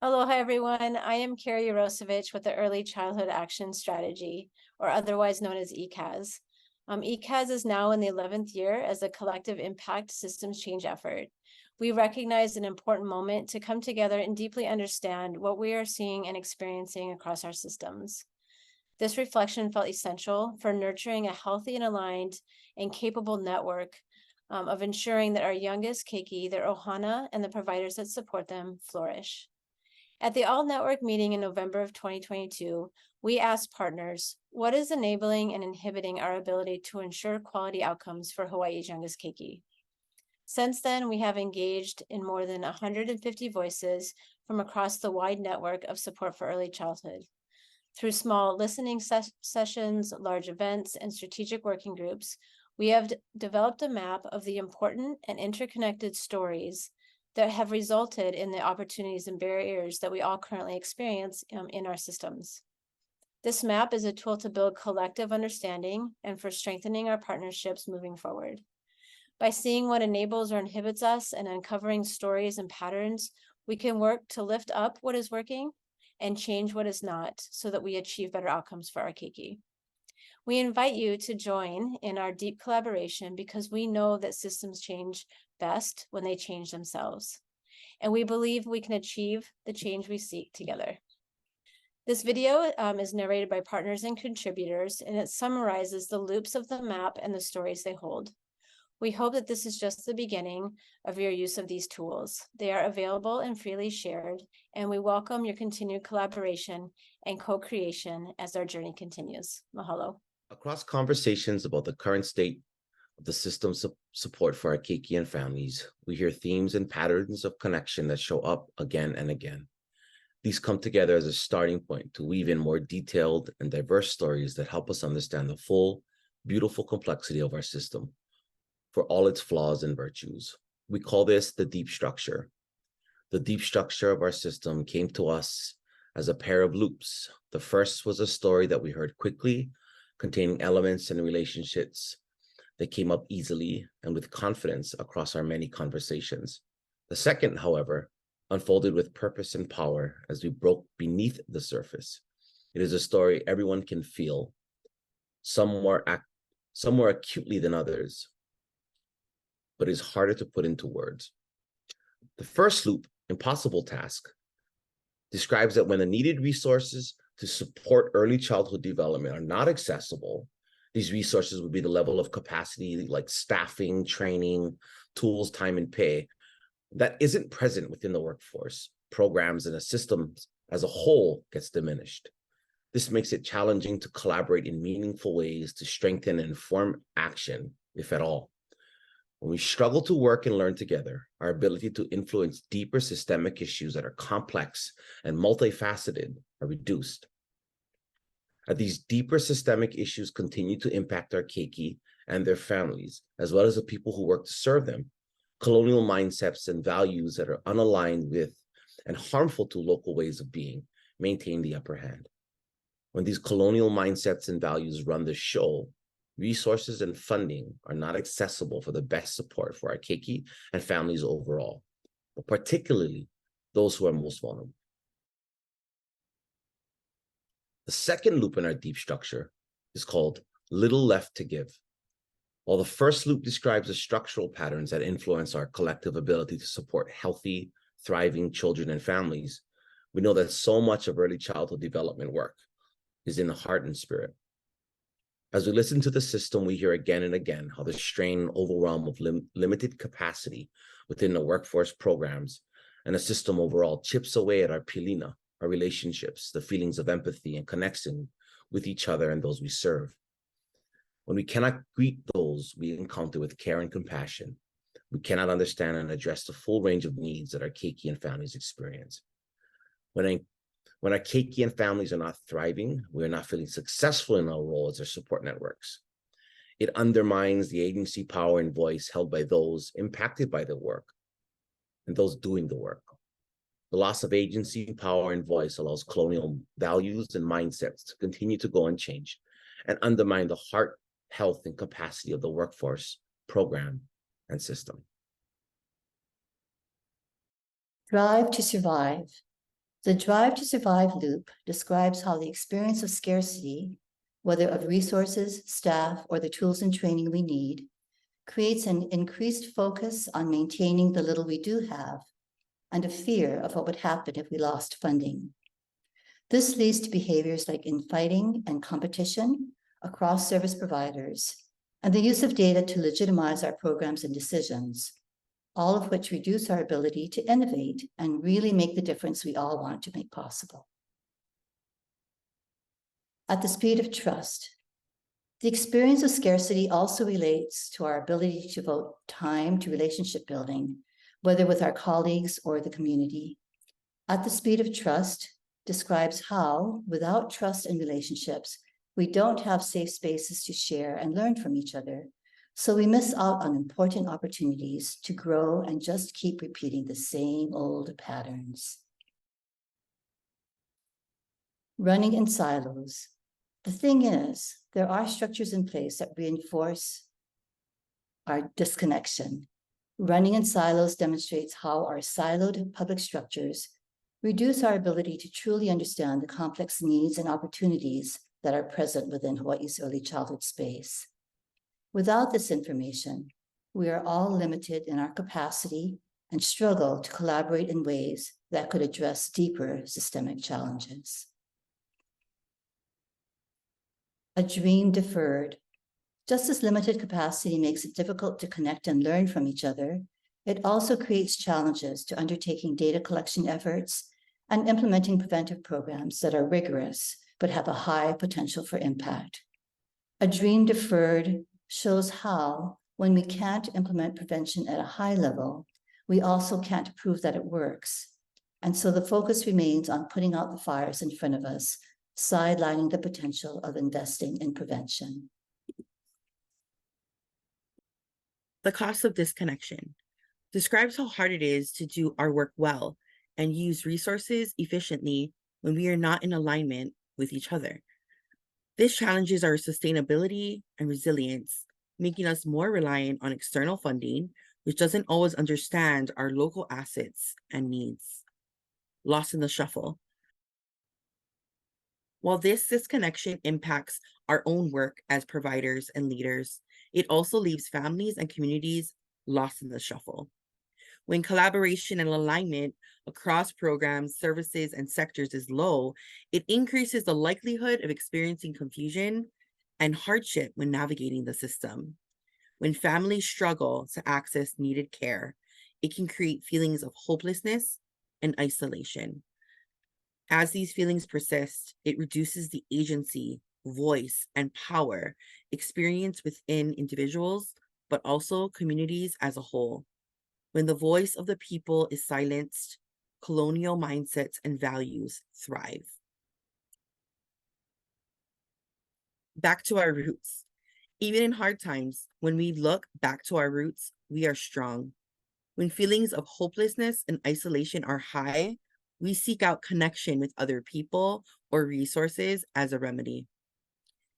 Aloha, everyone. I am Carrie Yarosevich with the Early Childhood Action Strategy, or otherwise known as ECAS. ECAS is now in the 11th year as a collective impact systems change effort. We recognize an important moment to come together and deeply understand what we are seeing and experiencing across our systems. This reflection felt essential for nurturing a healthy and aligned and capable network of ensuring that our youngest keiki, their ohana, and the providers that support them flourish. At the All Network meeting in November of 2022, we asked partners, what is enabling and inhibiting our ability to ensure quality outcomes for Hawaii's youngest keiki? Since then, we have engaged in more than 150 voices from across the wide network of support for early childhood. Through small listening sessions, large events, and strategic working groups, we have developed a map of the important and interconnected stories that have resulted in the opportunities and barriers that we all currently experience in our systems. This map is a tool to build collective understanding and for strengthening our partnerships moving forward. By seeing what enables or inhibits us and uncovering stories and patterns, we can work to lift up what is working and change what is not so that we achieve better outcomes for our keiki. We invite you to join in our deep collaboration because we know that systems change best when they change themselves. And we believe we can achieve the change we seek together. This video is narrated by partners and contributors, and it summarizes the loops of the map and the stories they hold. We hope that this is just the beginning of your use of these tools. They are available and freely shared, and we welcome your continued collaboration and co-creation as our journey continues. Mahalo. Across conversations about the current state of the system's support for our keiki and families, we hear themes and patterns of connection that show up again and again. These come together as a starting point to weave in more detailed and diverse stories that help us understand the full, beautiful complexity of our system for all its flaws and virtues. We call this the deep structure. The deep structure of our system came to us as a pair of loops. The first was a story that we heard quickly, containing elements and relationships that came up easily and with confidence across our many conversations. The second, however, unfolded with purpose and power as we broke beneath the surface. It is a story everyone can feel, some more acutely than others, but is harder to put into words. The first loop, impossible task, describes that when the needed resources to support early childhood development are not accessible, these resources would be the level of capacity like staffing, training, tools, time, and pay that isn't present within the workforce, programs, and a system as a whole gets diminished. This makes it challenging to collaborate in meaningful ways to strengthen and inform action, if at all. When we struggle to work and learn together, our ability to influence deeper systemic issues that are complex and multifaceted are reduced. As these deeper systemic issues continue to impact our keiki and their families, as well as the people who work to serve them, colonial mindsets and values that are unaligned with and harmful to local ways of being maintain the upper hand. When these colonial mindsets and values run the show, resources and funding are not accessible for the best support for our keiki and families overall, but particularly those who are most vulnerable. The second loop in our deep structure is called little left to give. While the first loop describes the structural patterns that influence our collective ability to support healthy, thriving children and families, we know that so much of early childhood development work is in the heart and spirit. As we listen to the system, we hear again and again how the strain and overwhelm of limited capacity within the workforce programs and the system overall chips away at our pilina, our relationships, the feelings of empathy and connection with each other and those we serve. When we cannot greet those we encounter with care and compassion, we cannot understand and address the full range of needs that our keiki and families experience. When our keiki and families are not thriving, we are not feeling successful in our role as their support networks. It undermines the agency, power, and voice held by those impacted by the work and those doing the work. The loss of agency, power, and voice allows colonial values and mindsets to continue to go unchanged and undermine the heart, health, and capacity of the workforce, program, and system. Drive to survive. The drive to survive loop describes how the experience of scarcity, whether of resources, staff, or the tools and training we need, creates an increased focus on maintaining the little we do have and a fear of what would happen if we lost funding. This leads to behaviors like infighting and competition across service providers and the use of data to legitimize our programs and decisions, all of which reduce our ability to innovate and really make the difference we all want to make possible. At the speed of trust, the experience of scarcity also relates to our ability to devote time to relationship building, whether with our colleagues or the community. At the speed of trust describes how, without trust and relationships, we don't have safe spaces to share and learn from each other. So we miss out on important opportunities to grow and just keep repeating the same old patterns. Running in silos. The thing is, there are structures in place that reinforce our disconnection. Running in silos demonstrates how our siloed public structures reduce our ability to truly understand the complex needs and opportunities that are present within Hawaii's early childhood space. Without this information, we are all limited in our capacity and struggle to collaborate in ways that could address deeper systemic challenges. A dream deferred. Just as limited capacity makes it difficult to connect and learn from each other, it also creates challenges to undertaking data collection efforts and implementing preventive programs that are rigorous but have a high potential for impact. A dream deferred shows how, when we can't implement prevention at a high level, we also can't prove that it works. And so the focus remains on putting out the fires in front of us, sidelining the potential of investing in prevention. The cost of disconnection describes how hard it is to do our work well and use resources efficiently when we are not in alignment with each other. This challenges our sustainability and resilience, making us more reliant on external funding, which doesn't always understand our local assets and needs. Lost in the shuffle. While this disconnection impacts our own work as providers and leaders, it also leaves families and communities lost in the shuffle. When collaboration and alignment across programs, services, and sectors is low, it increases the likelihood of experiencing confusion and hardship when navigating the system. When families struggle to access needed care, it can create feelings of hopelessness and isolation. As these feelings persist, it reduces the agency, voice, and power experienced within individuals, but also communities as a whole. When the voice of the people is silenced, colonial mindsets and values thrive. Back to our roots. Even in hard times, when we look back to our roots, we are strong. When feelings of hopelessness and isolation are high, we seek out connection with other people or resources as a remedy.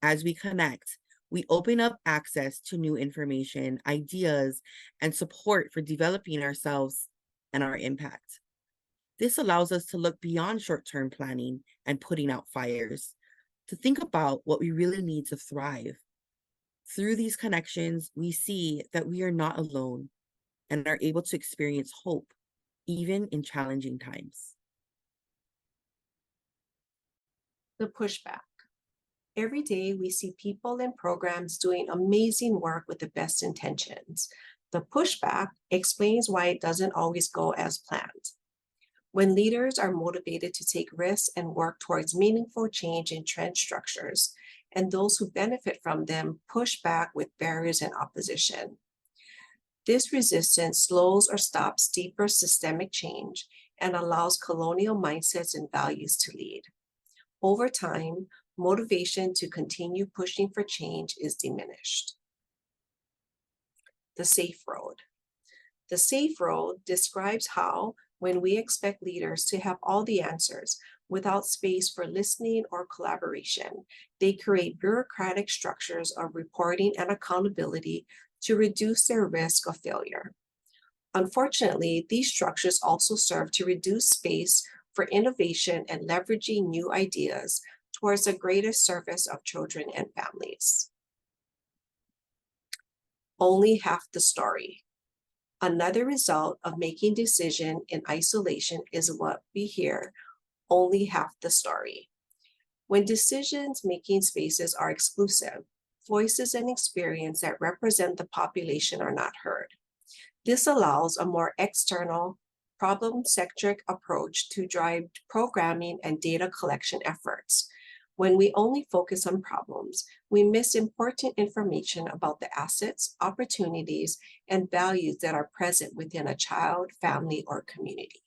As we connect, we open up access to new information, ideas, and support for developing ourselves and our impact. This allows us to look beyond short-term planning and putting out fires, to think about what we really need to thrive. Through these connections, we see that we are not alone and are able to experience hope, even in challenging times. The pushback. Every day we see people and programs doing amazing work with the best intentions. The pushback explains why it doesn't always go as planned. When leaders are motivated to take risks and work towards meaningful change in trend structures, and those who benefit from them push back with barriers and opposition. This resistance slows or stops deeper systemic change and allows colonial mindsets and values to lead. Over time, motivation to continue pushing for change is diminished. The safe road. The safe road describes how, when we expect leaders to have all the answers without space for listening or collaboration, they create bureaucratic structures of reporting and accountability to reduce their risk of failure. Unfortunately, these structures also serve to reduce space for innovation and leveraging new ideas towards the greatest service of children and families. Only half the story. Another result of making decision in isolation is what we hear, only half the story. When decisions-making spaces are exclusive, voices and experience that represent the population are not heard. This allows a more external, problem-centric approach to drive programming and data collection efforts. When we only focus on problems, we miss important information about the assets, opportunities, and values that are present within a child, family, or community.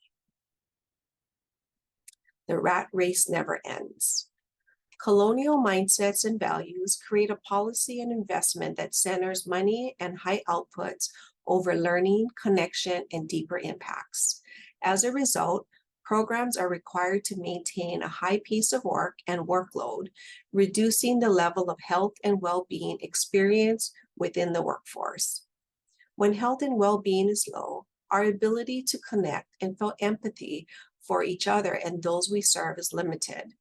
The rat race never ends. Colonial mindsets and values create a policy and investment that centers money and high outputs over learning, connection, and deeper impacts. As a result, programs are required to maintain a high pace of work and workload, reducing the level of health and well-being experienced within the workforce. When health and well-being is low, our ability to connect and feel empathy for each other and those we serve is limited,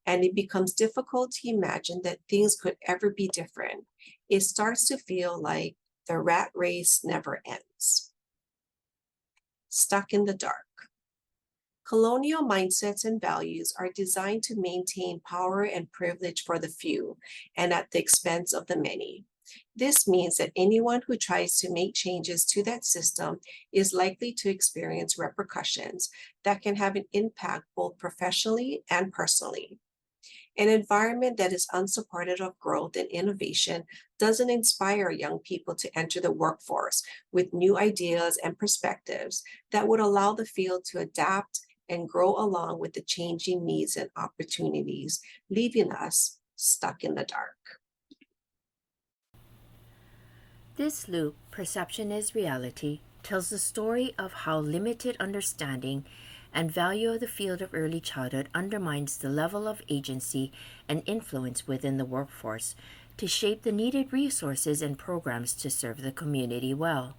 and it becomes difficult to imagine that things could ever be different. It starts to feel like the rat race never ends. Stuck in the dark. Colonial mindsets and values are designed to maintain power and privilege for the few and at the expense of the many. This means that anyone who tries to make changes to that system is likely to experience repercussions that can have an impact both professionally and personally. An environment that is unsupportive of growth and innovation doesn't inspire young people to enter the workforce with new ideas and perspectives that would allow the field to adapt and grow along with the changing needs and opportunities, leaving us stuck in the dark. This loop, Perception is Reality, tells the story of how limited understanding and value of the field of early childhood undermines the level of agency and influence within the workforce to shape the needed resources and programs to serve the community well.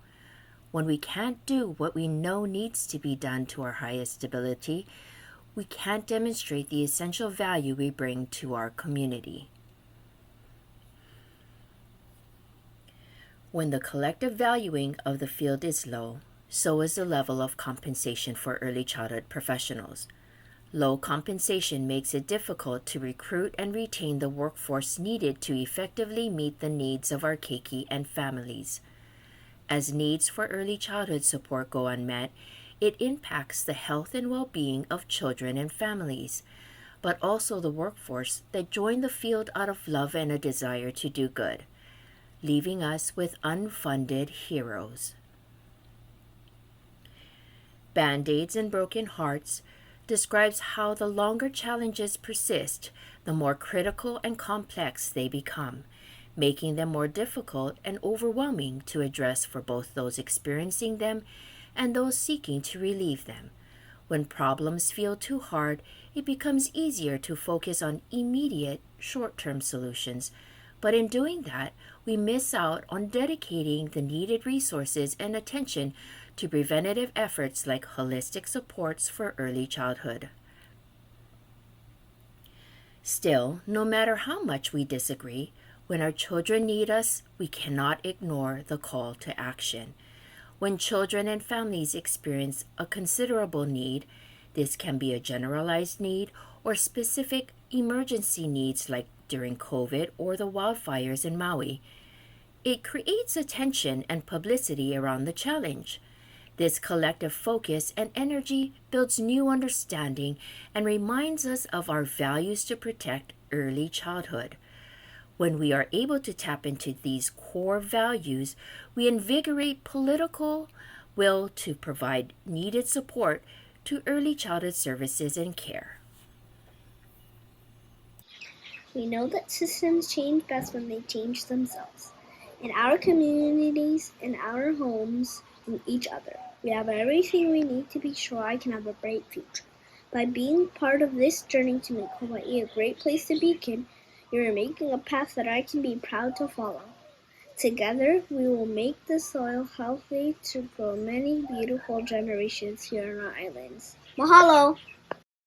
When we can't do what we know needs to be done to our highest ability, we can't demonstrate the essential value we bring to our community. When the collective valuing of the field is low, so is the level of compensation for early childhood professionals. Low compensation makes it difficult to recruit and retain the workforce needed to effectively meet the needs of our keiki and families. As needs for early childhood support go unmet, it impacts the health and well-being of children and families, but also the workforce that join the field out of love and a desire to do good, leaving us with unfunded heroes. Band-Aids and Broken Hearts describes how the longer challenges persist, the more critical and complex they become, making them more difficult and overwhelming to address for both those experiencing them and those seeking to relieve them. When problems feel too hard, it becomes easier to focus on immediate, short-term solutions, but in doing that, we miss out on dedicating the needed resources and attention to preventative efforts like holistic supports for early childhood. Still, no matter how much we disagree, when our children need us, we cannot ignore the call to action. When children and families experience a considerable need, this can be a generalized need or specific emergency needs like during COVID or the wildfires in Maui. It creates attention and publicity around the challenge. This collective focus and energy builds new understanding and reminds us of our values to protect early childhood. When we are able to tap into these core values, we invigorate political will to provide needed support to early childhood services and care. We know that systems change best when they change themselves. In our communities, in our homes, in each other. We have everything we need to be sure I can have a bright future. By being part of this journey to make Hawaii a great place to be a kid, you are making a path that I can be proud to follow. Together, we will make the soil healthy to grow many beautiful generations here on our islands. Mahalo!